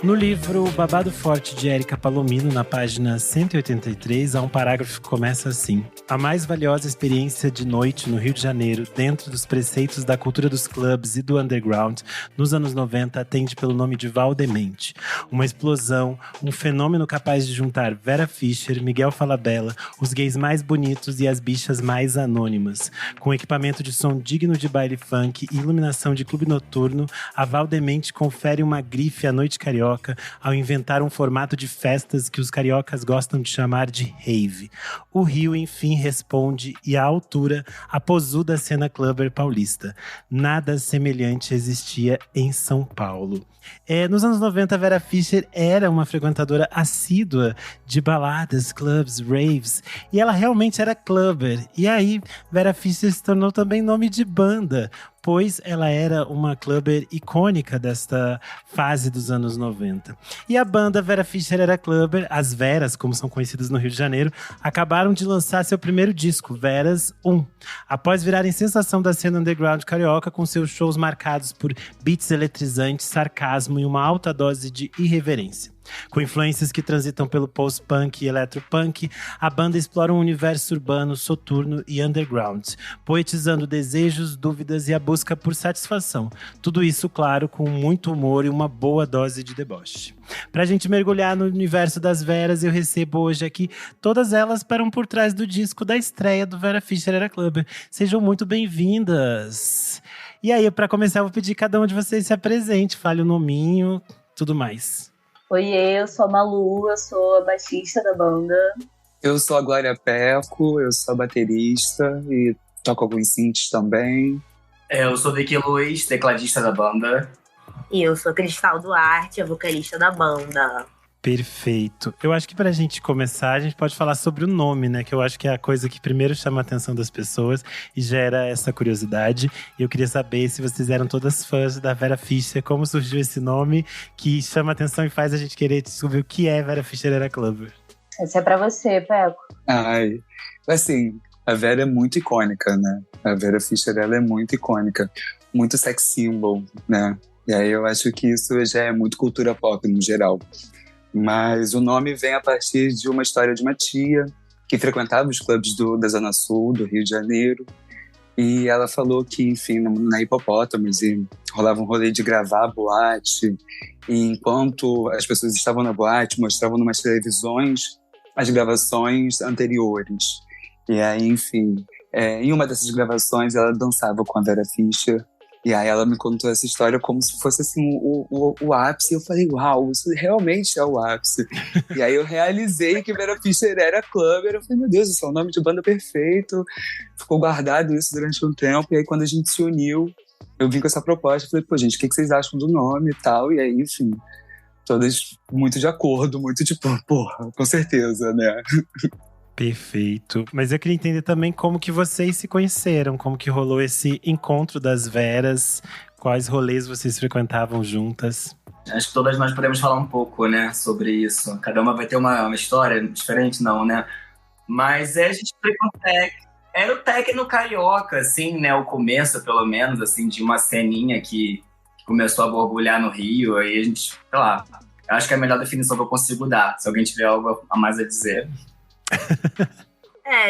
No livro Babado Forte de Érica Palomino, na página 183, há um parágrafo que começa assim: a mais valiosa experiência de noite no Rio de Janeiro, dentro dos preceitos da cultura dos clubes e do underground, nos anos 90, atende pelo nome de Valdemente. Uma explosão, um fenômeno capaz de juntar Vera Fischer, Miguel Falabella, os gays mais bonitos e as bichas mais anônimas. Com equipamento de som digno de baile funk e iluminação de clube noturno, a Valdemente confere uma grife à noite carioca ao inventar um formato de festas que os cariocas gostam de chamar de rave. O Rio, enfim, responde e à altura a posuda cena clubber paulista. Nada semelhante existia em São Paulo. Nos anos 90, Vera Fischer era uma frequentadora assídua de baladas, clubs, raves, e ela realmente era clubber. E aí, Vera Fischer se tornou também nome de banda, pois ela era uma clubber icônica desta fase dos anos 90. E a banda Vera Fischer era clubber, as Veras, como são conhecidas no Rio de Janeiro, acabaram de lançar seu primeiro disco, Veras 1, após virarem sensação da cena underground carioca com seus shows marcados por beats eletrizantes, sarcasmo e uma alta dose de irreverência. Com influências que transitam pelo post-punk e eletropunk, a banda explora um universo urbano, soturno e underground, poetizando desejos, dúvidas e a busca por satisfação. Tudo isso, claro, com muito humor e uma boa dose de deboche. Pra gente mergulhar no universo das Veras, eu recebo hoje aqui todas elas para um Por Trás do Disco da estreia do Vera Fischer Era Clubber. Sejam muito bem-vindas! E aí, pra começar, eu vou pedir que cada um de vocês se apresente, fale o nominho, tudo mais. Oiê, eu sou a Malu, eu sou a baixista da banda. Eu sou a Glória Peco, eu sou a baterista e toco alguns synths também. Eu sou o Vicky Luiz, tecladista da banda. E eu sou a Cristal Duarte, a vocalista da banda. Perfeito. Eu acho que pra gente começar, a gente pode falar sobre o nome, né? Que eu acho que é a coisa que primeiro chama a atenção das pessoas e gera essa curiosidade. E eu queria saber se vocês eram todas fãs da Vera Fischer, como surgiu esse nome que chama a atenção e faz a gente querer descobrir o que é Vera Fischer Era Clubber. Esse é pra você, Peco. Ai, assim, a Vera é muito icônica, né? A Vera Fischer, ela é muito icônica. Muito sex symbol, né? E aí eu acho que isso já é muito cultura pop no geral. Mas o nome vem a partir de uma história de uma tia que frequentava os clubes da Zona Sul, do Rio de Janeiro. E ela falou que, enfim, na Hipopótamos, e rolava um rolê de gravar boate. E enquanto as pessoas estavam na boate, mostravam numas televisões as gravações anteriores. E aí, enfim, em uma dessas gravações ela dançava com a Vera Fischer. E aí ela me contou essa história como se fosse assim o ápice. E eu falei, uau, isso realmente é o ápice. E aí eu realizei que Vera Fischer era clubber. Eu falei, meu Deus, isso é um nome de banda perfeito. Ficou guardado isso durante um tempo. E aí quando a gente se uniu, eu vim com essa proposta. Eu falei, pô, gente, o que vocês acham do nome e tal? E aí, enfim, todas muito de acordo, muito tipo, porra, com certeza, né? Perfeito. Mas eu queria entender também como que vocês se conheceram, como que rolou esse encontro das Veras, quais rolês vocês frequentavam juntas. Acho que todas nós podemos falar um pouco, né, sobre isso. Cada uma vai ter uma história diferente, não, né? Mas a gente era o techno carioca, assim, né? O começo, pelo menos, assim, de uma ceninha que começou a borbulhar no Rio. Aí a gente, sei lá, acho que é a melhor definição que eu consigo dar. Se alguém tiver algo a mais a dizer.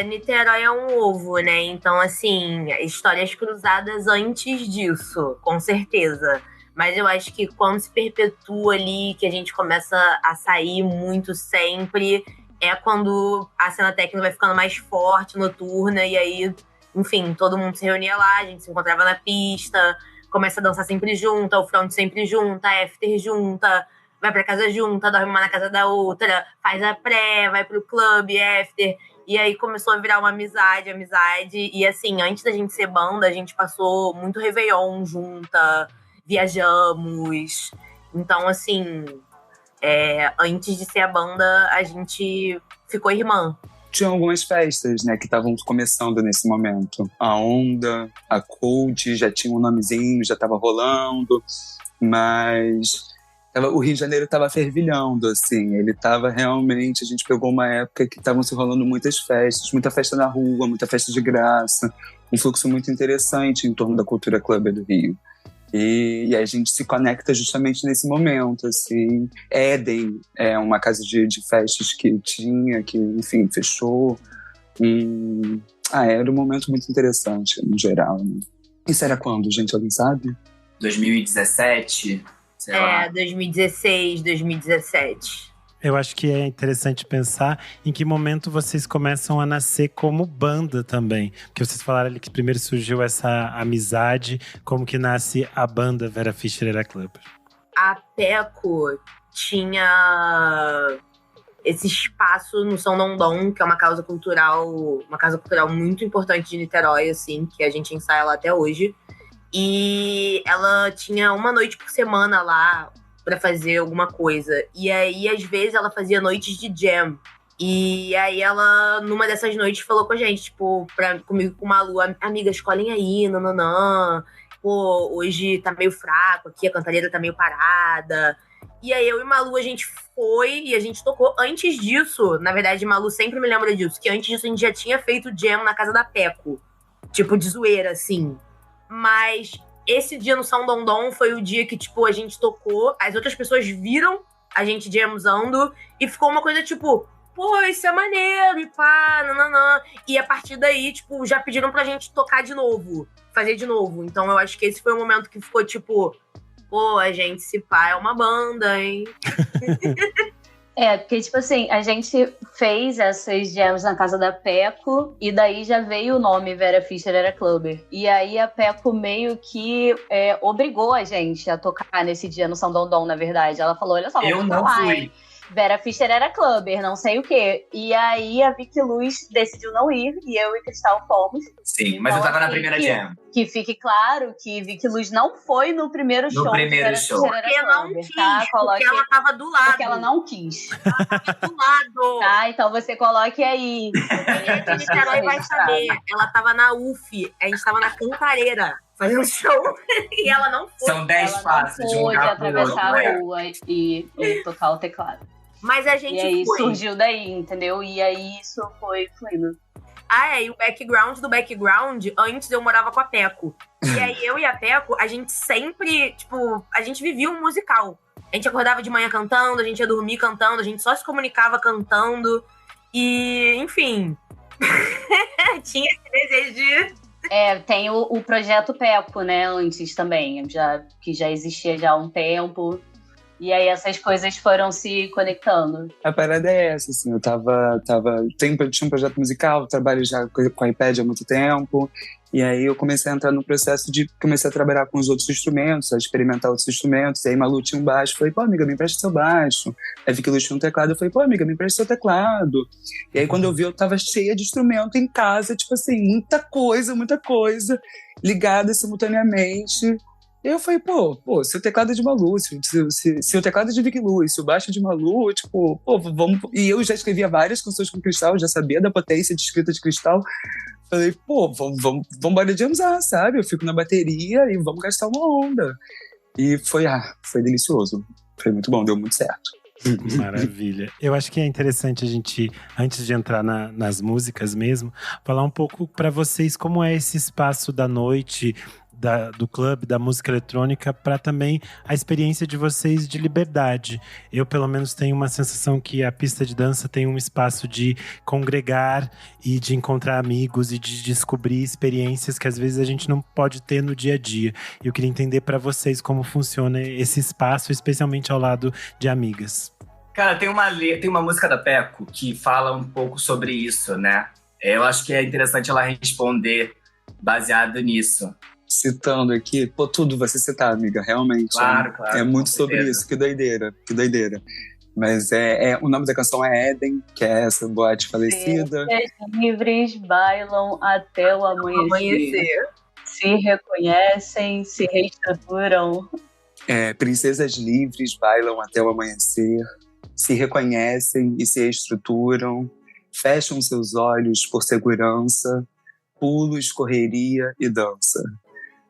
Niterói é um ovo, né? Então, assim, histórias cruzadas antes disso, com certeza. Mas eu acho que quando se perpetua ali, que a gente começa a sair muito sempre, é quando a cena técnica vai ficando mais forte, noturna, e aí, enfim, todo mundo se reunia lá, a gente se encontrava na pista, começa a dançar sempre junta, o front sempre junta, a after junta, vai pra casa junta, dorme uma na casa da outra, faz a pré, vai pro clube, after. E aí começou a virar uma amizade. E assim, antes da gente ser banda, a gente passou muito Réveillon junta, viajamos. Então, assim, antes de ser a banda, a gente ficou irmã. Tinha algumas festas, né, que estavam começando nesse momento. A Onda, a Cold, já tinha um nomezinho, já tava rolando, mas o Rio de Janeiro estava fervilhando, assim. Ele estava realmente... A gente pegou uma época que estavam se rolando muitas festas, muita festa na rua, muita festa de graça. Um fluxo muito interessante em torno da cultura clubber do Rio. E a gente se conecta justamente nesse momento, assim. Éden é uma casa de festas que tinha, que, enfim, fechou. Era um momento muito interessante, no geral, né? Isso era quando, gente? Alguém sabe? 2017, sei lá. 2016, 2017. Eu acho que é interessante pensar em que momento vocês começam a nascer como banda também. Porque vocês falaram ali que primeiro surgiu essa amizade. Como que nasce a banda Vera Fischer Era Club? A Peco tinha esse espaço no São Dondon, que é uma casa cultural muito importante de Niterói, assim, que a gente ensaia lá até hoje. E ela tinha uma noite por semana lá pra fazer alguma coisa. E aí, às vezes, ela fazia noites de jam. E aí, ela, numa dessas noites, falou com a gente, tipo, comigo com o Malu, amiga, escolhem aí, nananã. Pô, hoje tá meio fraco aqui, a cantareira tá meio parada. E aí, eu e Malu, a gente foi e a gente tocou. Antes disso, na verdade, Malu sempre me lembra disso, que antes disso a gente já tinha feito jam na casa da Peco. Tipo, de zoeira, assim. Mas esse dia no São Dondon foi o dia que, tipo, a gente tocou, as outras pessoas viram a gente jamzando e ficou uma coisa, tipo, pô, isso é maneiro, e pá, nananã. E a partir daí, tipo, já pediram pra gente tocar de novo, fazer de novo. Então eu acho que esse foi o momento que ficou, tipo, pô, a gente, se pá, é uma banda, hein? Porque, tipo assim, a gente fez essas jams na casa da Peco e daí já veio o nome Vera Fischer Era Clubber. E aí a Peco meio que obrigou a gente a tocar nesse dia no São Dondon, na verdade. Ela falou, olha só, vamos Eu não falar, fui. hein? Vera Fischer Era Clubber, não sei o quê. E aí a Vicky Luz decidiu não ir e eu e Cristal fomos. Sim, mas eu tava na primeira jam. Que fique claro que Vicky Luz não foi no primeiro show. No primeiro show. Porque não quis, porque ela tava do lado. Porque ela não quis. Ela tava do lado. Tá, então você coloque aí. Quem é de Niterói vai saber. Ela tava na UF, a gente tava na Cantareira fazendo show e ela não foi. São 10 passos de um lugar pro outro. Atravessar a rua e tocar o teclado. Mas a gente e aí foi. Surgiu daí, entendeu? E aí isso foi fluindo. E o background do background, antes eu morava com a Peco. E aí eu e a Peco, a gente sempre, tipo, a gente vivia um musical. A gente acordava de manhã cantando, a gente ia dormir cantando, a gente só se comunicava cantando. E, enfim, tinha esse desejo de... Tem o projeto Peco, né, antes também, que já existia já há um tempo. E aí essas coisas foram se conectando. A parada é essa, assim, eu tinha um projeto musical, trabalho já com a iPad há muito tempo, e aí eu comecei a entrar no processo comecei a trabalhar com os outros instrumentos, a experimentar outros instrumentos, e aí Malu tinha um baixo, falei, pô, amiga, me empresta seu baixo. Aí Vicky Luz tinha um teclado, eu falei, pô, amiga, me empresta seu teclado. E aí quando eu vi, eu tava cheia de instrumento em casa, tipo assim, muita coisa, ligada simultaneamente. E eu falei, pô, se o teclado é de Malu, se o teclado é de Vicky Luz, se o baixo é de Malu, tipo, pô, vamos... E eu já escrevia várias canções com Cristal, já sabia da potência de escrita de Cristal. Falei, pô, vamos embora jamzar, sabe? Eu fico na bateria e vamos gastar uma onda. E foi delicioso. Foi muito bom, deu muito certo. Maravilha. Eu acho que é interessante a gente, antes de entrar nas músicas mesmo, falar um pouco para vocês como é esse espaço da noite, do clube, da música eletrônica, para também a experiência de vocês de liberdade. Eu, pelo menos, tenho uma sensação que a pista de dança tem um espaço de congregar e de encontrar amigos e de descobrir experiências que às vezes a gente não pode ter no dia a dia. Eu queria entender para vocês como funciona esse espaço, especialmente ao lado de amigas. Cara, tem uma música da Peco que fala um pouco sobre isso, né? Eu acho que é interessante ela responder baseado nisso. Citando aqui, pô, tudo vai ser citado, amiga, realmente. Claro. É muito sobre isso, que doideira. Mas o nome da canção é Éden, que é essa boate falecida. Livres bailam até o amanhecer. Se reconhecem, se reestruturam. Princesas livres bailam até o amanhecer, se reconhecem e se reestruturam, fecham seus olhos por segurança, pulos, correria e dança.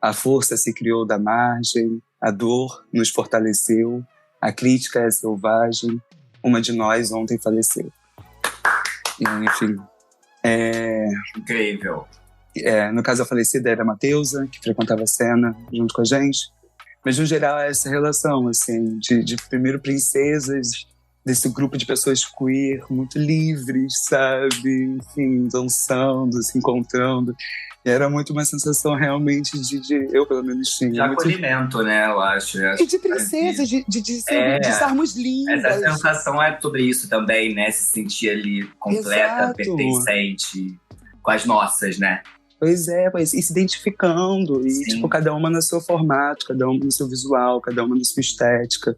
A força se criou da margem, a dor nos fortaleceu, a crítica é selvagem, uma de nós ontem faleceu. E, enfim. Incrível. No caso, a falecida era a Mateusa, que frequentava a cena junto com a gente. Mas, no geral, é essa relação, assim, de primeiro princesas, desse grupo de pessoas queer, muito livres, sabe? Enfim, dançando, se encontrando. E era muito uma sensação realmente eu, pelo menos, tinha. De acolhimento, né, eu acho. E de princesas, de estarmos lindas. Essa sensação é sobre isso também, né? Se sentir ali completa, Exato. pertencente com as nossas, né? Pois é, e se identificando, e Sim. tipo, cada uma no seu formato, cada uma no seu visual, cada uma na sua estética.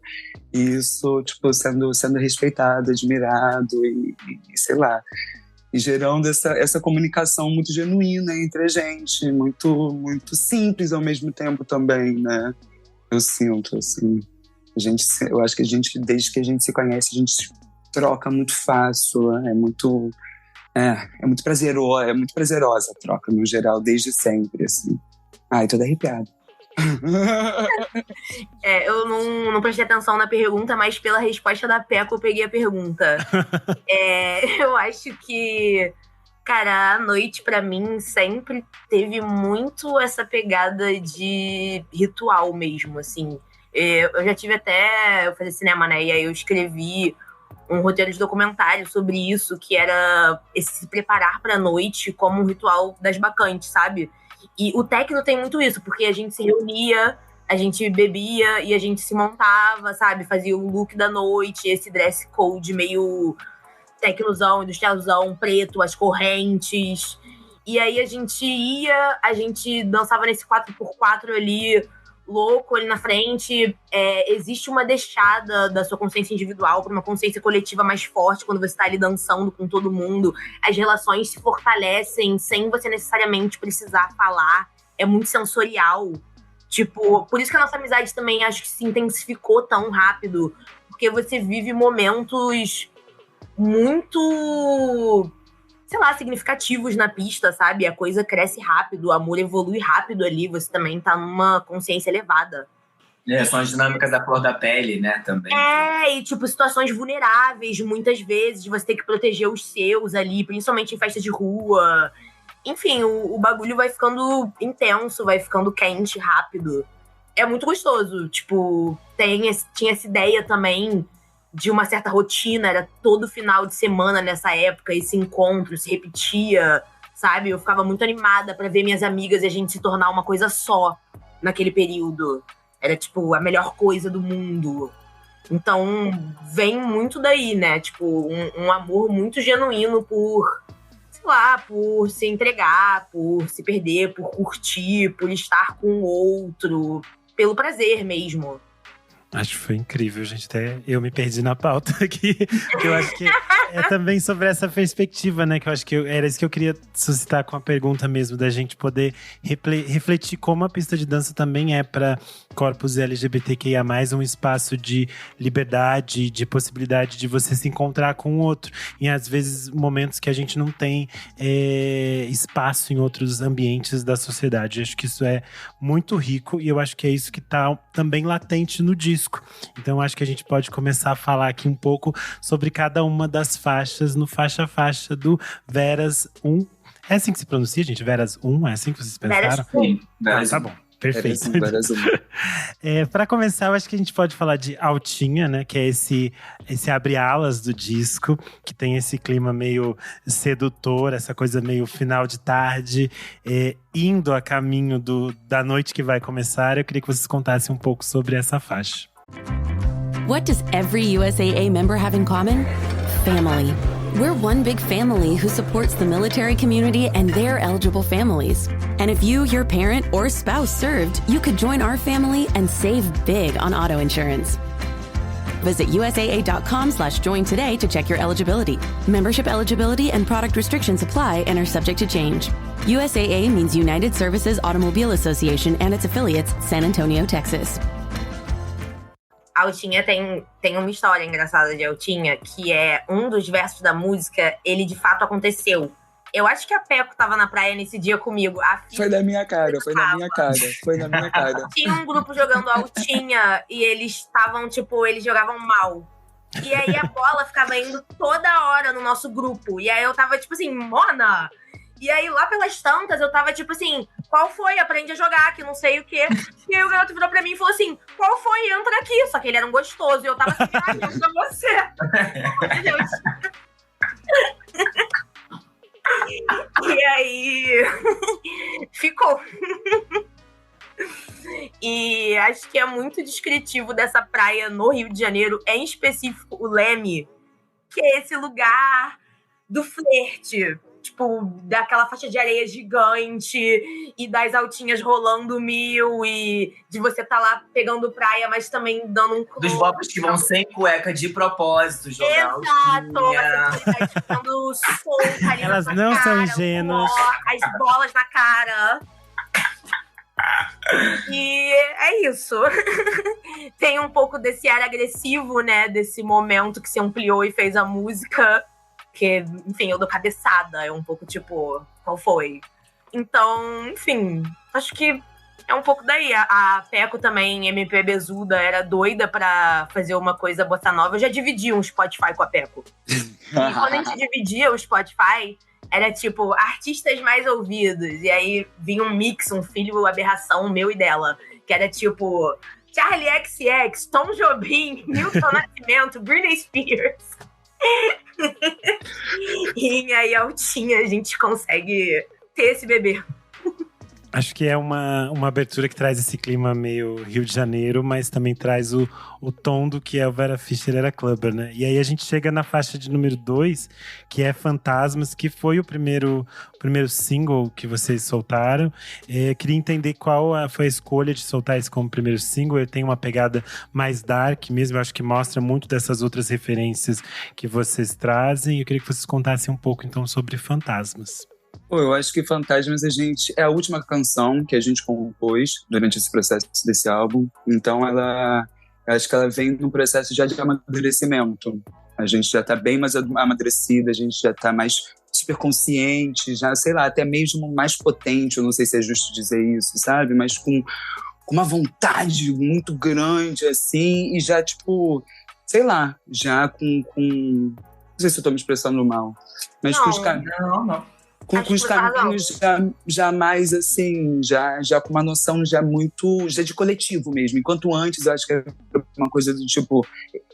E isso, tipo, sendo respeitado, admirado e sei lá. E gerando essa comunicação muito genuína entre a gente, muito, muito simples ao mesmo tempo também, né? Eu sinto, assim. Eu acho que desde que a gente se conhece, a gente troca muito fácil, é muito prazerosa a troca, no geral, desde sempre, assim. Ai, tô arrepiada. Eu não prestei atenção na pergunta, mas pela resposta da Peco eu peguei a pergunta. Eu acho que, cara, a noite pra mim sempre teve muito essa pegada de ritual mesmo, assim. Eu já tive eu fazia cinema, né, e aí eu escrevi um roteiro de documentário sobre isso, que era esse se preparar pra noite como um ritual das bacantes, sabe? E o techno tem muito isso, porque a gente se reunia, a gente bebia e a gente se montava, sabe? Fazia o look da noite, esse dress code meio tecnozão, industrialzão, preto, as correntes. E aí a gente dançava nesse 4x4 ali, louco ali na frente. Existe uma deixada da sua consciência individual para uma consciência coletiva mais forte quando você tá ali dançando com todo mundo. As relações se fortalecem sem você necessariamente precisar falar. É muito sensorial. Tipo, por isso que a nossa amizade também acho que se intensificou tão rápido. Porque você vive momentos muito, sei lá, significativos na pista, sabe? A coisa cresce rápido, o amor evolui rápido ali, você também tá numa consciência elevada. São as dinâmicas da flor da pele, né, também. E tipo, situações vulneráveis, muitas vezes, de você ter que proteger os seus ali, principalmente em festa de rua. Enfim, o bagulho vai ficando intenso, vai ficando quente, rápido. É muito gostoso, tipo, tinha essa ideia também de uma certa rotina, era todo final de semana nessa época, esse encontro se repetia, sabe? Eu ficava muito animada pra ver minhas amigas e a gente se tornar uma coisa só naquele período. Era, tipo, a melhor coisa do mundo. Então, vem muito daí, né? Tipo, um amor muito genuíno por, sei lá, por se entregar, por se perder, por curtir, por estar com o outro, pelo prazer mesmo. Acho que foi incrível, gente. Até eu me perdi na pauta aqui. Porque eu acho que é também sobre essa perspectiva, né? Que eu acho que era isso que eu queria suscitar com a pergunta mesmo, da gente poder refletir como a pista de dança também é para corpos LGBTQIA+, um espaço de liberdade, de possibilidade de você se encontrar com o outro. E às vezes momentos que a gente não tem espaço em outros ambientes da sociedade. Eu acho que isso é muito rico e eu acho que é isso que tá também latente no disco. Então acho que a gente pode começar a falar aqui um pouco sobre cada uma das faixas no faixa-faixa do Veras 1. É assim que se pronuncia, gente? Veras 1? É assim que vocês pensaram? Veras tá bom. Perfeito. Veras 1. Para começar, eu acho que a gente pode falar de Altinha, né? Que é esse abre-alas do disco, que tem esse clima meio sedutor, essa coisa meio final de tarde, indo a caminho da noite que vai começar. Eu queria que vocês contassem um pouco sobre essa faixa. What does every USAA member have in common? Family. We're one big family who supports the military community and their eligible families. And if you, your parent, or spouse served, you could join our family and save big on auto insurance. Visit USAA.com/join today to check your eligibility. Membership eligibility and product restrictions apply and are subject to change. USAA means United Services Automobile Association and its affiliates, San Antonio, Texas. Altinha tem uma história engraçada de Altinha, que é um dos versos da música, ele de fato aconteceu. Eu acho que a Peco tava na praia nesse dia comigo. Foi na minha cara, foi na minha cara. Tinha um grupo jogando Altinha e eles estavam, tipo, eles jogavam mal. E aí a bola ficava indo toda hora no nosso grupo. E aí eu tava, tipo assim, Mona! E aí lá pelas tantas eu tava, tipo assim, qual foi? Aprende a jogar, que não sei o quê. E aí o garoto virou pra mim e falou assim, qual foi? Entra aqui. Só que ele era um gostoso. E eu tava assim, entra você. Meu Deus. E aí, ficou. E acho que é muito descritivo dessa praia no Rio de Janeiro, em específico o Leme, que é esse lugar do flerte, tipo, daquela faixa de areia gigante e das altinhas rolando 1000 e de você tá lá pegando praia, mas também dando um Dos bobos que vão sem cueca de propósito jogar. Exato, você tá ficando solta ali. Elas não cara, são ingênuas. As bolas na cara. E é isso. Tem um pouco desse ar agressivo, né? Desse momento que se ampliou e fez a música. Que, enfim, eu dou cabeçada. É um pouco tipo, qual foi? Então, enfim, acho que é um pouco daí. A Peco também, MP Bezuda, era doida pra fazer uma coisa bossa nova. Eu já dividi um Spotify com a Peco. E quando a gente dividia o Spotify, era tipo, artistas mais ouvidos. E aí vinha um mix, um filho aberração meu e dela. Que era tipo, Charli XCX, Tom Jobim, Milton Nascimento, Britney Spears. E aí, altinha, a gente consegue ter esse bebê. Acho que é uma abertura que traz esse clima meio Rio de Janeiro, mas também traz o tom do que é o Vera Fischer Era Clubber, né? E aí a gente chega na faixa de número 2, que é Fantasmas, que foi o primeiro single que vocês soltaram. Queria entender qual foi a escolha de soltar isso como primeiro single. Ele tem uma pegada mais dark mesmo, eu acho que mostra muito dessas outras referências que vocês trazem. Eu queria que vocês contassem um pouco, então, sobre Fantasmas. Pô, eu acho que Fantasmas é a última canção que a gente compôs durante esse processo desse álbum. Então eu acho que ela vem num processo já de amadurecimento. A gente já tá bem mais amadurecida, a gente já tá mais super consciente, já, sei lá, até mesmo mais potente, eu não sei se é justo dizer isso, sabe? Mas com uma vontade muito grande, assim, e já, tipo, sei lá, já com não sei se eu tô me expressando mal, mas não, com os caminhos... Não. Com os caminhos já mais, assim, já com uma noção já de coletivo mesmo. Enquanto antes, eu acho que era uma coisa do tipo,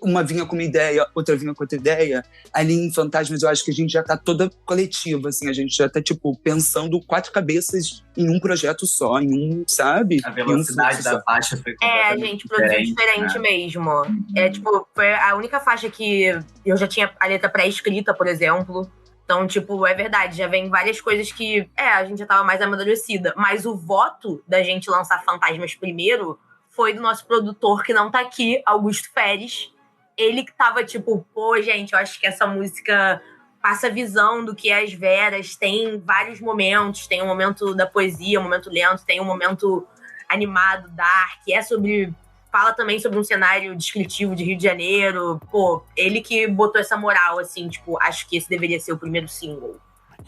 uma vinha com uma ideia, outra vinha com outra ideia. Ali em Fantasmas, eu acho que a gente já tá toda coletiva, assim, a gente já tá, tipo, pensando 4 cabeças em um projeto só, sabe? A velocidade da faixa foi a gente produziu diferente, né? Mesmo. É, tipo, foi a única faixa que eu já tinha a letra pré-escrita, por exemplo. Então, tipo, é verdade, já vem várias coisas que, a gente já tava mais amadurecida. Mas o voto da gente lançar Fantasmas primeiro foi do nosso produtor, que não tá aqui, Augusto Feres. Ele que tava tipo, pô, gente, eu acho que essa música passa a visão do que é as Veras. Tem vários momentos, tem um momento da poesia, um momento lento, tem um momento animado, dark, fala também sobre um cenário descritivo de Rio de Janeiro. Pô, ele que botou essa moral, assim, tipo, acho que esse deveria ser o primeiro single.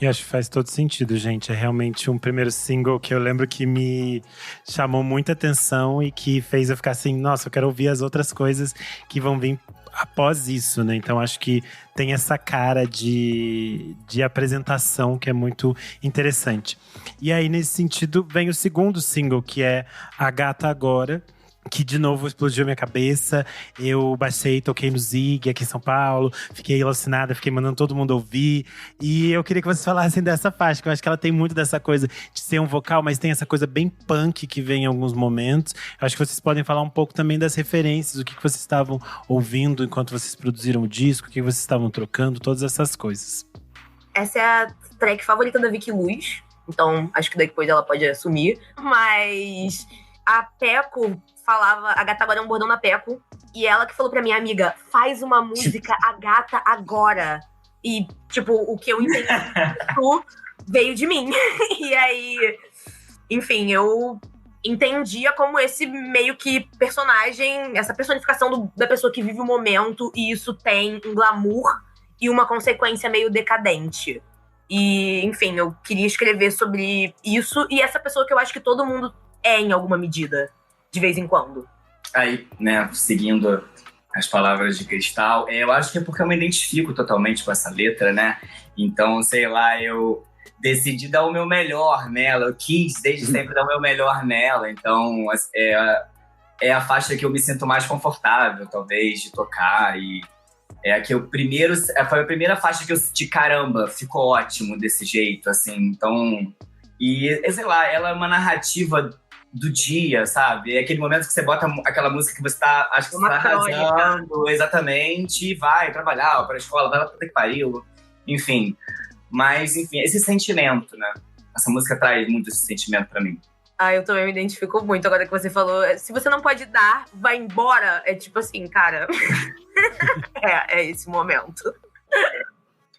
E acho que faz todo sentido, gente. É realmente um primeiro single que eu lembro que me chamou muita atenção e que fez eu ficar assim, nossa, eu quero ouvir as outras coisas que vão vir após isso, né? Então acho que tem essa cara de apresentação que é muito interessante. E aí, nesse sentido, vem o segundo single, que é A Gata Agora, que de novo explodiu minha cabeça. Eu baixei, toquei no Zig aqui em São Paulo, fiquei alucinada, fiquei mandando todo mundo ouvir. E eu queria que vocês falassem dessa faixa, que eu acho que ela tem muito dessa coisa de ser um vocal, mas tem essa coisa bem punk que vem em alguns momentos. Eu acho que vocês podem falar um pouco também das referências, o que vocês estavam ouvindo enquanto vocês produziram o disco, o que vocês estavam trocando, todas essas coisas. Essa é a track favorita da Vicky Luz, então acho que depois ela pode assumir. Mas a Peco falava, a Gata Agora é um bordão na Peco, e ela que falou pra minha amiga, faz uma música A Gata Agora. E, tipo, o que eu entendi veio de mim. E aí, enfim, eu entendia como esse meio que personagem, essa personificação da pessoa que vive o momento, e isso tem um glamour e uma consequência meio decadente. E, enfim, eu queria escrever sobre isso, e essa pessoa que eu acho que todo mundo é em alguma medida, de vez em quando. Aí, né, seguindo as palavras de Cristal, eu acho que é porque eu me identifico totalmente com essa letra, né? Então, sei lá, eu decidi dar o meu melhor nela. Eu quis desde sempre dar o meu melhor nela. Então, é a faixa que eu me sinto mais confortável, talvez, de tocar. E é a que foi a primeira faixa que eu senti, caramba, ficou ótimo desse jeito, assim. Então, sei lá, ela é uma narrativa do dia, sabe? É aquele momento que você bota aquela música que você tá, acho que você tá arrasando, exatamente, e vai trabalhar, para a escola, vai lá pra que pariu, enfim. Mas, enfim, esse sentimento, né? Essa música traz muito esse sentimento pra mim. Eu também me identifico muito. Agora que você falou, se você não pode dar, vai embora. É tipo assim, cara. é esse momento.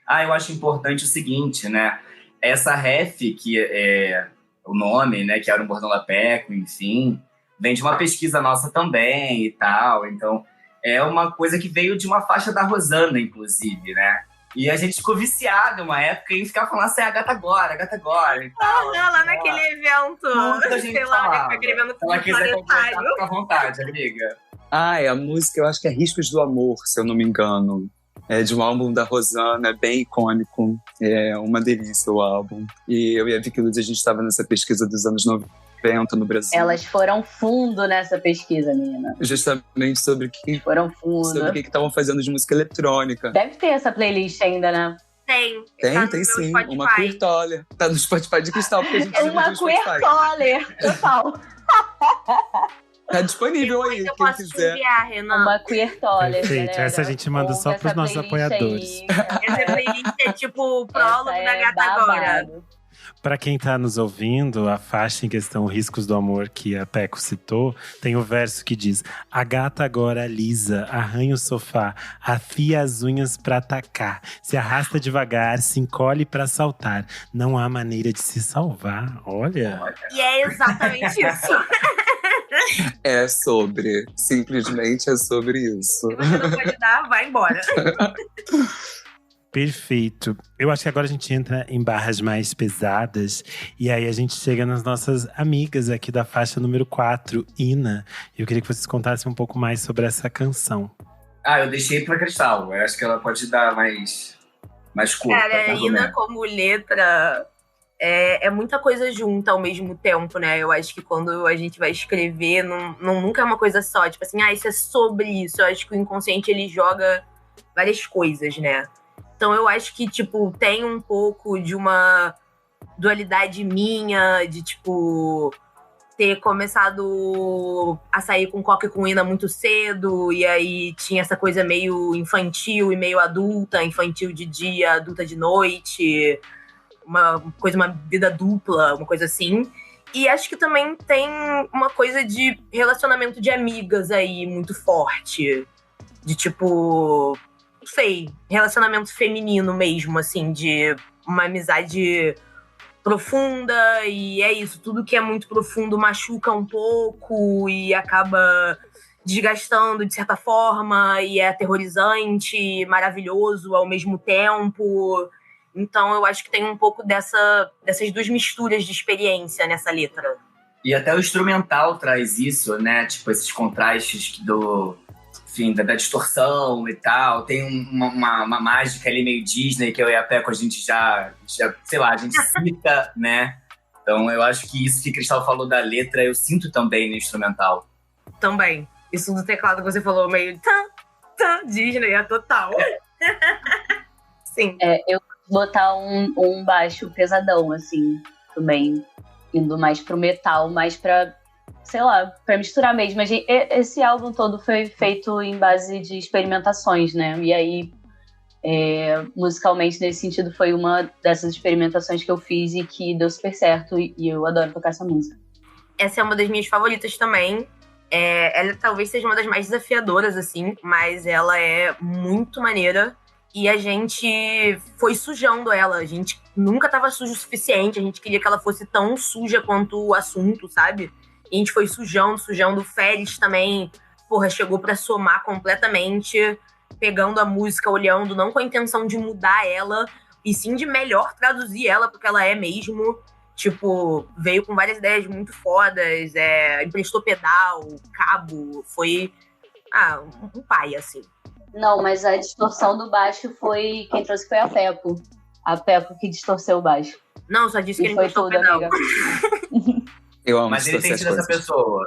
Eu acho importante o seguinte, né? Essa ref, que é o nome, né? Que era um bordão da Peco, enfim, vem de uma pesquisa nossa também e tal. Então, é uma coisa que veio de uma faixa da Rosana, inclusive, né? E a gente ficou viciado uma época em ficar falando assim, a gata agora e tal. Lá naquele evento. Muita gente falava. Aquele evento se ela quiser completar, fica à vontade, amiga. A música, eu acho que é Riscos do Amor, se eu não me engano. É de um álbum da Rosana, é bem icônico. É uma delícia o álbum. E eu e a Vicky Luz, a gente estava nessa pesquisa dos anos 90 no Brasil. Elas foram fundo nessa pesquisa, menina. Justamente sobre foram fundo. Sobre o que estavam fazendo de música eletrônica. Deve ter essa playlist ainda, né? Tem sim. Spotify. Uma Queertoller. Tá no Spotify de cristal, porque a gente uma Queertoller, total. Tá disponível aí, eu quem posso quiser. Te enviar, Renan. Uma Queertoller. Perfeito, essa a gente manda só pros nossos apoiadores. Essa playlist é tipo o prólogo da Gata babado. Agora. Para quem tá nos ouvindo, a faixa em questão Riscos do Amor, que a Peco citou, tem o verso que diz: a gata agora alisa, arranha o sofá, afia as unhas pra atacar, se arrasta devagar, se encolhe pra saltar, não há maneira de se salvar. Olha. E é exatamente isso. Simplesmente é sobre isso. Se você não pode dar, vai embora. Perfeito. Eu acho que agora a gente entra em barras mais pesadas. E aí a gente chega nas nossas amigas aqui da faixa número 4, Ina. E eu queria que vocês contassem um pouco mais sobre essa canção. Eu deixei pra Cristal. Eu acho que ela pode dar mais curta. Cara, Ina como letra… É muita coisa junta ao mesmo tempo, né? Eu acho que quando a gente vai escrever, nunca é uma coisa só. Tipo assim, isso é sobre isso. Eu acho que o inconsciente, ele joga várias coisas, né? Então eu acho que, tipo, tem um pouco de uma dualidade minha, de, tipo, ter começado a sair com Coca e com Ina muito cedo, e aí tinha essa coisa meio infantil e meio adulta, infantil de dia, adulta de noite, uma vida dupla, uma coisa assim. E acho que também tem uma coisa de relacionamento de amigas aí muito forte, de, tipo… não sei, relacionamento feminino mesmo, assim, de uma amizade profunda, e é isso, tudo que é muito profundo machuca um pouco e acaba desgastando de certa forma, e é aterrorizante, maravilhoso ao mesmo tempo. Então eu acho que tem um pouco dessas duas misturas de experiência nessa letra. E até o instrumental traz isso, né? Tipo, esses contrastes da distorção e tal. Tem uma mágica ali meio Disney que eu e a Peco a gente já sei lá, a gente cita, né? Então eu acho que isso que Cristal falou da letra, eu sinto também no instrumental. Também. Isso do teclado que você falou, meio Disney, é total. Sim. Eu vou botar um baixo pesadão, assim, também. Indo mais pro metal, mais pra… sei lá, pra misturar mesmo. Esse álbum todo foi feito em base de experimentações, né? E aí, musicalmente, nesse sentido, foi uma dessas experimentações que eu fiz e que deu super certo. E eu adoro tocar essa música. Essa é uma das minhas favoritas também. Ela talvez seja uma das mais desafiadoras, assim, mas ela é muito maneira. E a gente foi sujando ela. A gente nunca tava sujo o suficiente. A gente queria que ela fosse tão suja quanto o assunto, sabe? E a gente foi sujando. O Félix também, chegou pra somar completamente, pegando a música, olhando, não com a intenção de mudar ela, e sim de melhor traduzir ela porque ela é mesmo. Tipo, veio com várias ideias muito fodas, emprestou pedal, cabo, foi um pai, assim. Não, mas a distorção do baixo quem trouxe foi a Peco. A Peco que distorceu o baixo. Não, só disse que E ele foi gostou do tudo, pedal. amiga. Eu amo Mas ele tem essas sido essa coisas. pessoa.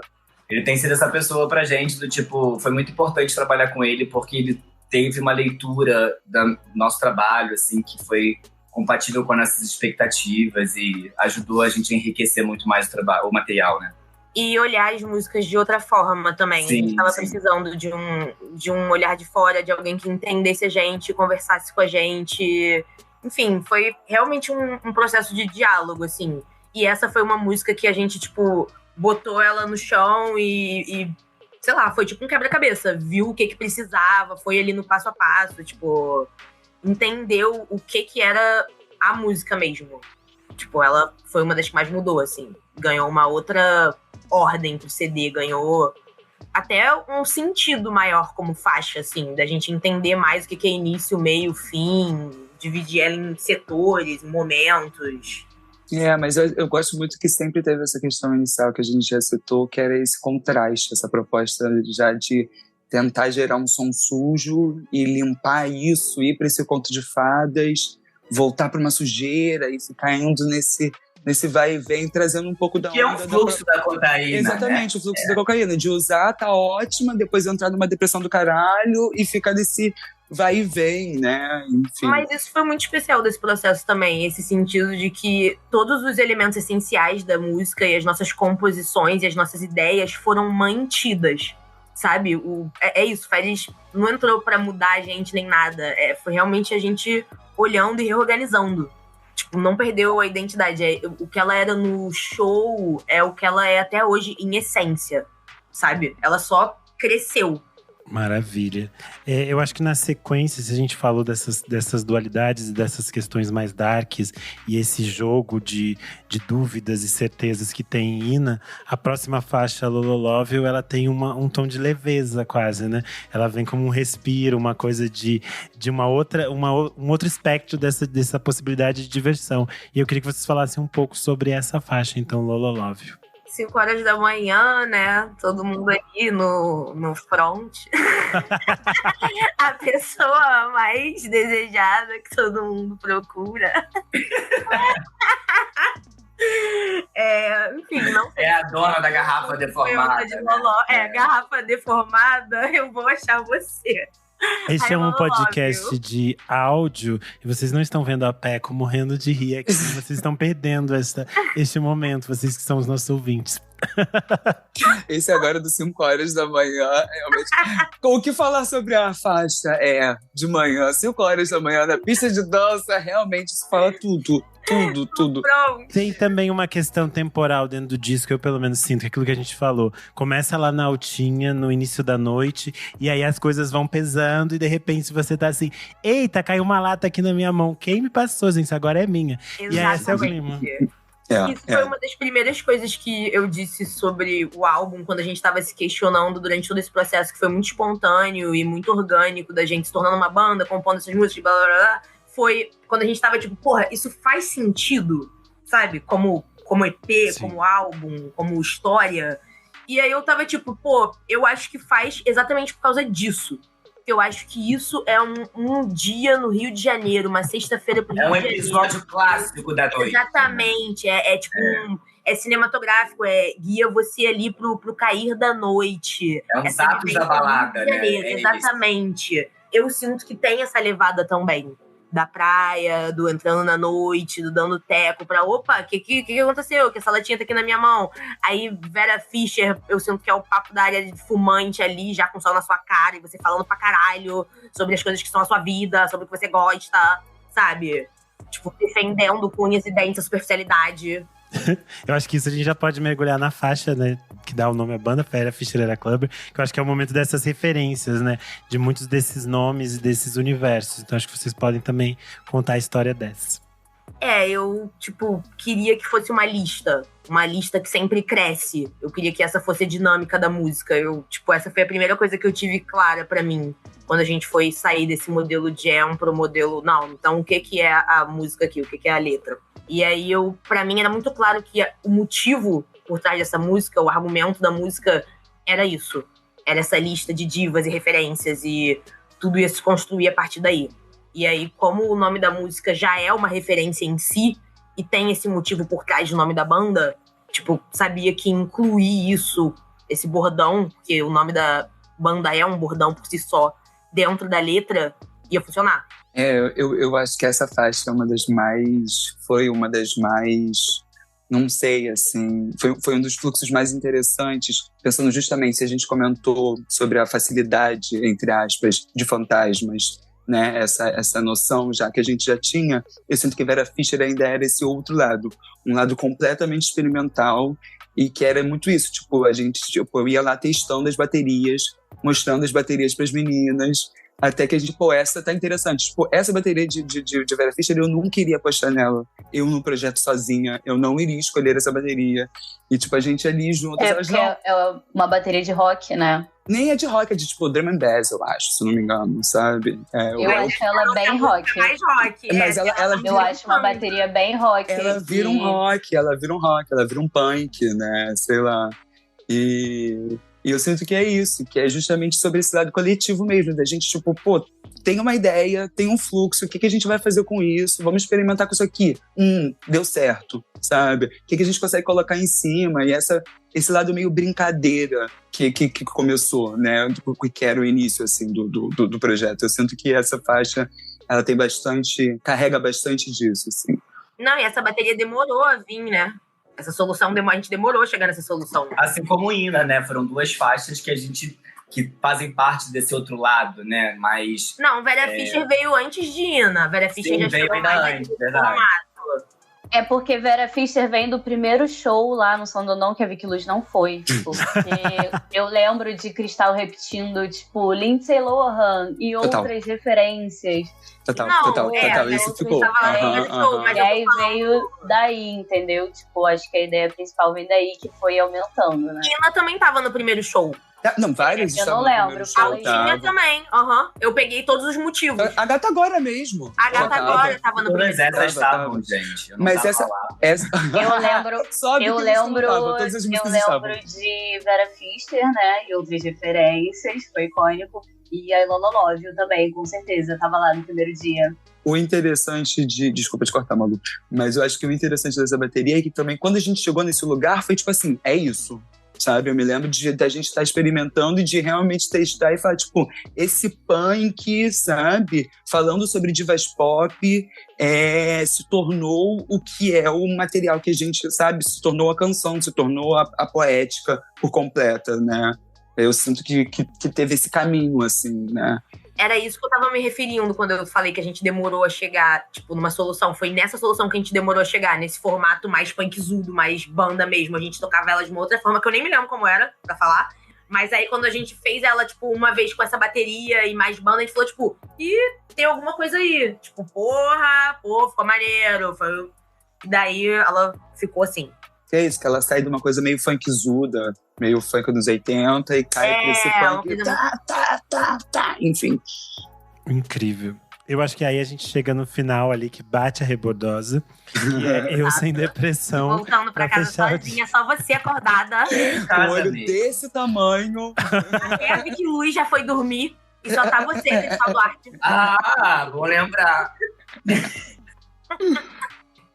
Ele tem sido essa pessoa pra gente, do tipo, foi muito importante trabalhar com ele, porque ele teve uma leitura do nosso trabalho, assim, que foi compatível com as nossas expectativas e ajudou a gente a enriquecer muito mais o material, né? E olhar as músicas de outra forma também. Sim, a gente tava sim. precisando de um olhar de fora, de alguém que entendesse a gente, conversasse com a gente. Enfim, foi realmente um processo de diálogo, assim. E essa foi uma música que a gente, tipo, botou ela no chão e sei lá, foi tipo um quebra-cabeça. Viu o que precisava, foi ali no passo a passo, tipo, entendeu o que era a música mesmo. Tipo, ela foi uma das que mais mudou, assim. Ganhou uma outra ordem pro CD, ganhou até um sentido maior como faixa, assim, da gente entender mais o que é início, meio, fim, dividir ela em setores, momentos. Mas eu gosto muito que sempre teve essa questão inicial que a gente já citou, que era esse contraste, essa proposta já de tentar gerar um som sujo e limpar isso, ir para esse conto de fadas, voltar para uma sujeira e ficar indo nesse vai e vem, trazendo um pouco da onda. Que é um fluxo da cocaína. Exatamente, né? o fluxo da cocaína. De usar, tá ótima, depois entrar numa depressão do caralho e ficar nesse vai e vem, né? Enfim. Mas isso foi muito especial desse processo também, esse sentido de que todos os elementos essenciais da música e as nossas composições e as nossas ideias foram mantidas, sabe? É isso, Férez não entrou pra mudar a gente nem nada, foi realmente a gente olhando e reorganizando. Tipo, não perdeu a identidade. O que ela era no show é o que ela é até hoje em essência, sabe? Ela só cresceu. Maravilha. Eu acho que na sequência, se a gente falou dessas dualidades e dessas questões mais darks e esse jogo de dúvidas e certezas que tem em Ina, a próxima faixa, Lololoville, ela tem um tom de leveza quase, né? Ela vem como um respiro, uma coisa de um outro espectro dessa possibilidade de diversão. E eu queria que vocês falassem um pouco sobre essa faixa, então, Lololoville. 5 horas da manhã, né? Todo mundo aqui no front. A pessoa mais desejada que todo mundo procura. Enfim, não sei. É a dona da garrafa deformada. Garrafa deformada, eu vou achar você. Este é um podcast de áudio e vocês não estão vendo a Peco morrendo de rir aqui. Vocês estão perdendo este momento, vocês que são os nossos ouvintes. Esse agora dos 5 horas da manhã, realmente. O que falar sobre a faixa de manhã, 5 horas da manhã, na pista de dança, realmente isso fala tudo. Tudo. Tem também uma questão temporal dentro do disco, eu pelo menos sinto, que aquilo que a gente falou. Começa lá na altinha, no início da noite, e aí as coisas vão pesando, e de repente você tá assim, eita, caiu uma lata aqui na minha mão. Quem me passou, gente? Agora é minha. Exatamente. E aí esse é o clima. Isso foi uma das primeiras coisas que eu disse sobre o álbum, quando a gente tava se questionando durante todo esse processo, que foi muito espontâneo e muito orgânico, da gente se tornando uma banda, compondo essas músicas, blá, blá, blá. Foi quando a gente tava tipo, porra, isso faz sentido, sabe? Como EP, Sim. como álbum, como história. E aí eu tava tipo, eu acho que faz exatamente por causa disso. Eu acho que isso é um dia no Rio de Janeiro, uma sexta-feira pro Rio de Janeiro. É um episódio clássico da noite. Exatamente, é cinematográfico, guia você ali pro cair da noite. É um Zappos da balada, né? Exatamente. Eu sinto que tem essa levada também. Da praia, do entrando na noite, do dando teco pra opa, o que aconteceu? Que essa latinha tá aqui na minha mão. Aí Vera Fischer, eu sinto que é o papo da área de fumante ali, já com o sol na sua cara, e você falando pra caralho sobre as coisas que são a sua vida, sobre o que você gosta, sabe? Tipo, defendendo com unhas e dentes a superficialidade. Eu acho que isso a gente já pode mergulhar na faixa, né? Que dá o nome à banda, Vera Fischer Era Clubber. Que eu acho que é o momento dessas referências, né? De muitos desses nomes e desses universos. Então acho que vocês podem também contar a história dessa. Eu, queria que fosse uma lista. Uma lista que sempre cresce. Eu queria que essa fosse a dinâmica da música. Essa foi a primeira coisa que eu tive clara pra mim. Quando a gente foi sair desse modelo jam pro modelo… Não, então o que é a música aqui? O que é a letra? E aí, pra mim, era muito claro que o motivo por trás dessa música, o argumento da música, era isso. Era essa lista de divas e referências e tudo ia se construir a partir daí. E aí, como o nome da música já é uma referência em si, e tem esse motivo por trás do nome da banda, tipo, sabia que incluir isso, esse bordão, porque o nome da banda é um bordão por si só, dentro da letra, ia funcionar. Eu acho que essa faixa foi uma das mais, não sei, assim, foi um dos fluxos mais interessantes, pensando justamente, se a gente comentou sobre a facilidade, entre aspas, de fantasmas, né, essa noção já que a gente já tinha, eu sinto que Vera Fischer ainda era esse outro lado, um lado completamente experimental, e que era muito isso, tipo, a gente eu ia lá testando as baterias, mostrando as baterias para as meninas, até que a gente, essa tá interessante. Tipo, essa bateria de Vera Fischer, eu nunca iria apostar nela. Eu no projeto sozinha, eu não iria escolher essa bateria. E, tipo, a gente ali juntas... Porque é uma bateria de rock, né? Nem é de rock, é de, tipo, drum and bass, eu acho, se não me engano, sabe? Eu acho ela bem rock. Mais rock. Mas ela eu acho uma bateria bem rock. Ela vira um rock, ela vira um punk, né? Sei lá. E eu sinto que é isso, que é justamente sobre esse lado coletivo mesmo, da gente, tipo, tem uma ideia, tem um fluxo, o que a gente vai fazer com isso? Vamos experimentar com isso aqui. Deu certo, sabe? O que a gente consegue colocar em cima? E esse lado meio brincadeira que começou, né? Que era o início, assim, do projeto. Eu sinto que essa faixa, ela tem carrega bastante disso, assim. Não, e essa bateria demorou a vir, né? Essa solução, a gente demorou a chegar nessa solução. Assim como Ina, né? Foram 2 faixas que fazem parte desse outro lado, né? Mas... Não, Vera Fischer veio antes de Ina. Vera Fischer já veio chegou mais antes, verdade. É porque Vera Fischer vem do primeiro show lá no São Donão, que a Vicky Luz não foi. Porque eu lembro de Cristal repetindo, tipo, Lindsay Lohan e outras referências. Total. Isso ficou. E aí veio daí, entendeu? Tipo, acho que a ideia principal vem daí, que foi aumentando, né? Ina também tava no primeiro show. Não, várias eu não lembro. A Altinha também, Eu peguei todos os motivos. A Gata Agora mesmo. A Gata Agora tava no primeiro. Todas essas estavam, gente. Mas essa... Eu lembro de Vera Fischer, né? E outras referências, foi icônico. E a Ilona Love também, com certeza. Tava lá no primeiro dia. O interessante desculpa te cortar, Malu, mas eu acho que o interessante dessa bateria é que também, quando a gente chegou nesse lugar, foi tipo assim, é isso. Sabe? Eu me lembro da gente estar experimentando e de realmente testar e falar, tipo, esse punk, sabe? Falando sobre divas pop, se tornou o que é o material que a gente, sabe? Se tornou a canção, se tornou a poética por completa, né? Eu sinto que teve esse caminho, assim, né? Era isso que eu tava me referindo quando eu falei que a gente demorou a chegar, tipo, numa solução. Foi nessa solução que a gente demorou a chegar, nesse formato mais punkzudo, mais banda mesmo. A gente tocava ela de uma outra forma, que eu nem me lembro como era, pra falar. Mas aí, quando a gente fez ela, tipo, uma vez com essa bateria e mais banda, a gente falou, tipo, tem alguma coisa aí. Tipo, ficou maneiro. E daí, ela ficou assim. Que é isso, que ela sai de uma coisa meio funkzuda, meio funk dos 80 e cai pra esse funk. Enfim. Incrível. Eu acho que aí a gente chega no final ali que bate a rebordosa. Que é Eu Sem Depressão. Voltando pra casa sozinha, só você acordada. Com olho desse tamanho. Até a Vicky Luz já foi dormir. E só tá você, Cristal Duarte. Vou lembrar.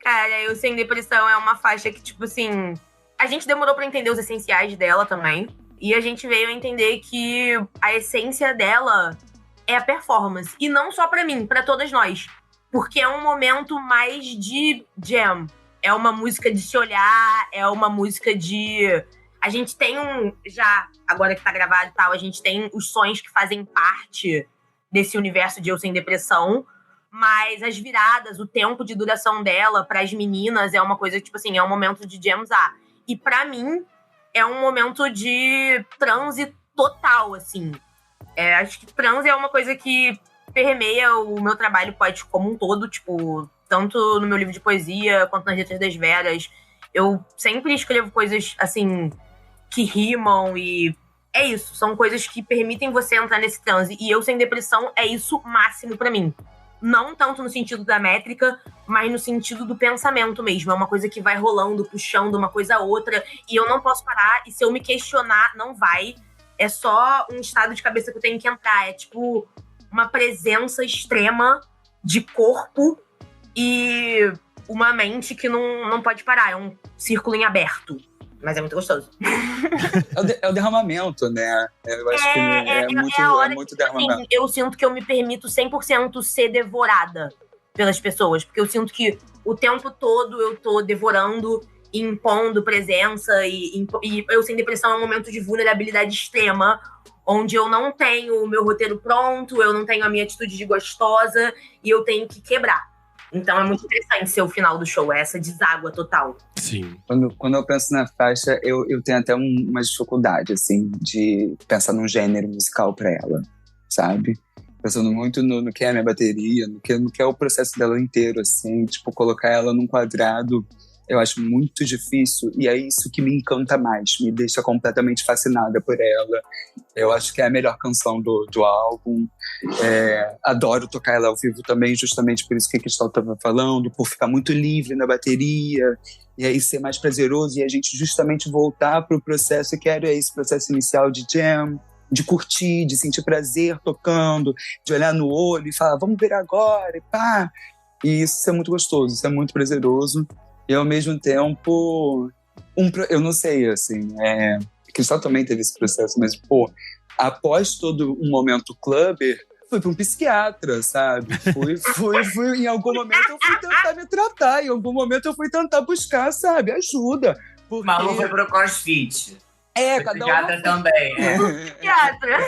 Cara, Eu Sem Depressão é uma faixa que, tipo assim... A gente demorou pra entender os essenciais dela também. E a gente veio a entender que a essência dela é a performance. E não só pra mim, pra todas nós. Porque é um momento mais de jam. É uma música de se olhar, é uma música de... A gente tem já, agora que tá gravado e tal, a gente tem os sons que fazem parte desse universo de Eu Sem Depressão. Mas as viradas, o tempo de duração dela pras meninas é uma coisa, tipo assim, é um momento de jamzar. E pra mim, é um momento de transe total, assim. Acho que transe é uma coisa que permeia o meu trabalho poético como um todo, tipo, tanto no meu livro de poesia quanto nas letras das Veras. Eu sempre escrevo coisas, assim, que rimam e... É isso, são coisas que permitem você entrar nesse transe. E Eu Sem Depressão é isso máximo pra mim. Não tanto no sentido da métrica, mas no sentido do pensamento mesmo. É uma coisa que vai rolando, puxando uma coisa a outra. E eu não posso parar. E se eu me questionar, não vai. É só um estado de cabeça que eu tenho que entrar. É tipo uma presença extrema de corpo. E uma mente que não pode parar. É um círculo em aberto. Mas é muito gostoso. É o derramamento, né? Eu acho que é muito derramamento. Assim, eu sinto que eu me permito 100% ser devorada pelas pessoas. Porque eu sinto que o tempo todo eu tô devorando e impondo presença. E eu sem depressão é um momento de vulnerabilidade extrema. Onde eu não tenho o meu roteiro pronto, eu não tenho a minha atitude de gostosa. E eu tenho que quebrar. Então é muito interessante ser o final do show, essa deságua total. Sim. Quando eu penso na faixa, eu tenho até uma dificuldade, assim, de pensar num gênero musical pra ela, sabe? Pensando muito no que é a minha bateria, no que é o processo dela inteiro, assim, tipo, colocar ela num quadrado, eu acho muito difícil, e é isso que me encanta mais, me deixa completamente fascinada por ela. Eu acho que é a melhor canção do álbum. Adoro tocar ela ao vivo também, justamente por isso que a Cristal estava falando, por ficar muito livre na bateria, e aí ser mais prazeroso, e a gente justamente voltar para o processo que era esse processo inicial de jam, de curtir, de sentir prazer tocando, de olhar no olho e falar, vamos ver agora, e pá. E isso é muito gostoso, isso é muito prazeroso. E ao mesmo tempo, eu não sei, assim, Cristal também teve esse processo, mas, após todo um momento clubber, fui para um psiquiatra, sabe? Fui, em algum momento eu fui tentar me tratar, em algum momento eu fui tentar buscar, sabe, ajuda. Porque... Malu foi pro CrossFit. Cada também. Psiquiatra.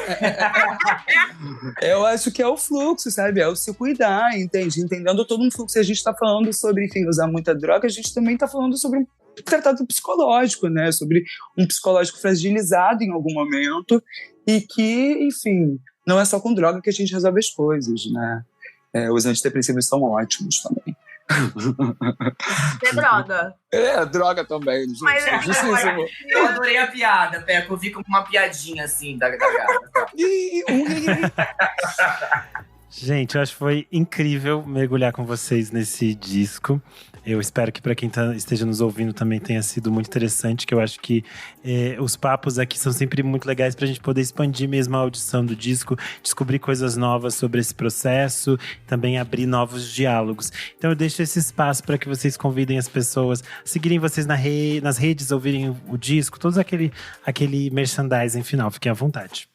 Eu acho que é o fluxo, sabe? É o se cuidar, entende? Entendendo todo um fluxo. A gente tá falando sobre, enfim, usar muita droga, a gente também tá falando sobre um tratado psicológico, né? Sobre um psicológico fragilizado em algum momento e que, enfim, não é só com droga que a gente resolve as coisas, né? Os antidepressivos são ótimos também. É droga. Droga também. Justíssimo. Eu adorei a piada, Peco. Eu vi com uma piadinha assim da gata. Gente, eu acho que foi incrível mergulhar com vocês nesse disco. Eu espero que para quem esteja nos ouvindo também tenha sido muito interessante, que eu acho que os papos aqui são sempre muito legais pra gente poder expandir mesmo a audição do disco, descobrir coisas novas sobre esse processo, também abrir novos diálogos. Então eu deixo esse espaço para que vocês convidem as pessoas a seguirem vocês nas redes, ouvirem o disco, todo aquele merchandising final. Fiquem à vontade.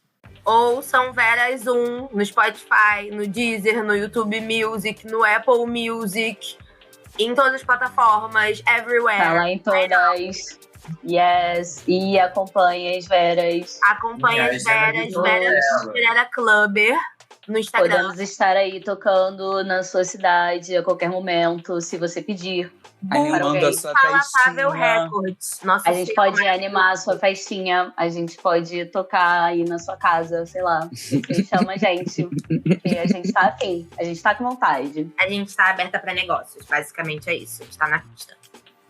Ouçam Veras 1 no Spotify, no Deezer, no YouTube Music, no Apple Music, em todas as plataformas, everywhere. Tá lá em todas. Yes. E acompanhe as Veras. Acompanhe as Veras Vera Clubber no Instagram. Podemos estar aí tocando na sua cidade a qualquer momento, se você pedir. Animando a sua Palatável festinha. Records. Nossa, a gente pode animar a sua festinha, a gente pode tocar aí na sua casa, sei lá. Você chama a gente. E a gente tá afim, a gente tá com vontade. A gente tá aberta pra negócios, basicamente é isso. A gente tá na pista.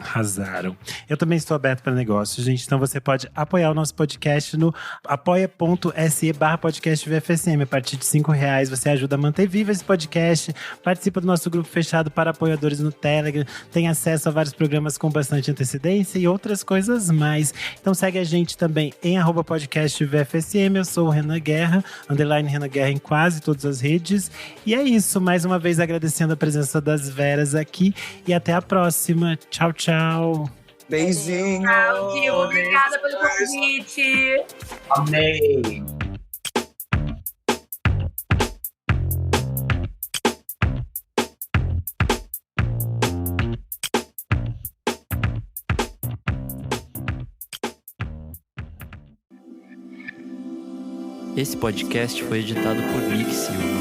Arrasaram. Eu também estou aberto para negócios, gente. Então você pode apoiar o nosso podcast no apoia.se/podcast VFSM. A partir de R$5 você ajuda a manter vivo esse podcast. Participa do nosso grupo fechado para apoiadores no Telegram. Tem acesso a vários programas com bastante antecedência e outras coisas mais. Então segue a gente também em @podcast VFSM. Eu sou o Renan Guerra, _Renan Guerra em quase todas as redes. E é isso. Mais uma vez agradecendo a presença das Veras aqui. E até a próxima. Tchau, tchau. Beijinho. Tchau, Gil. Obrigada pelo convite. Amei. Esse podcast foi editado por Nick Silva.